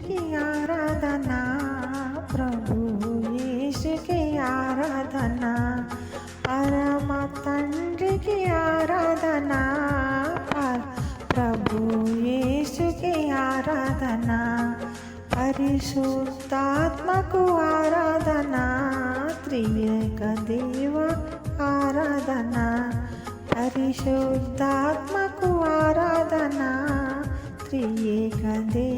తండ్రికి ఆరాధన, ప్రభు యేసుకి ఆరాధన, పరమ తండ్రికి ఆరాధన, ప్రభు యేసుకి ఆరాధన, పరిశుద్ధాత్మకు ఆరాధన, త్రియేక దేవ ఆరాధన, పరిశుద్ధాత్మకు ఆరాధన, త్రియేక దేవ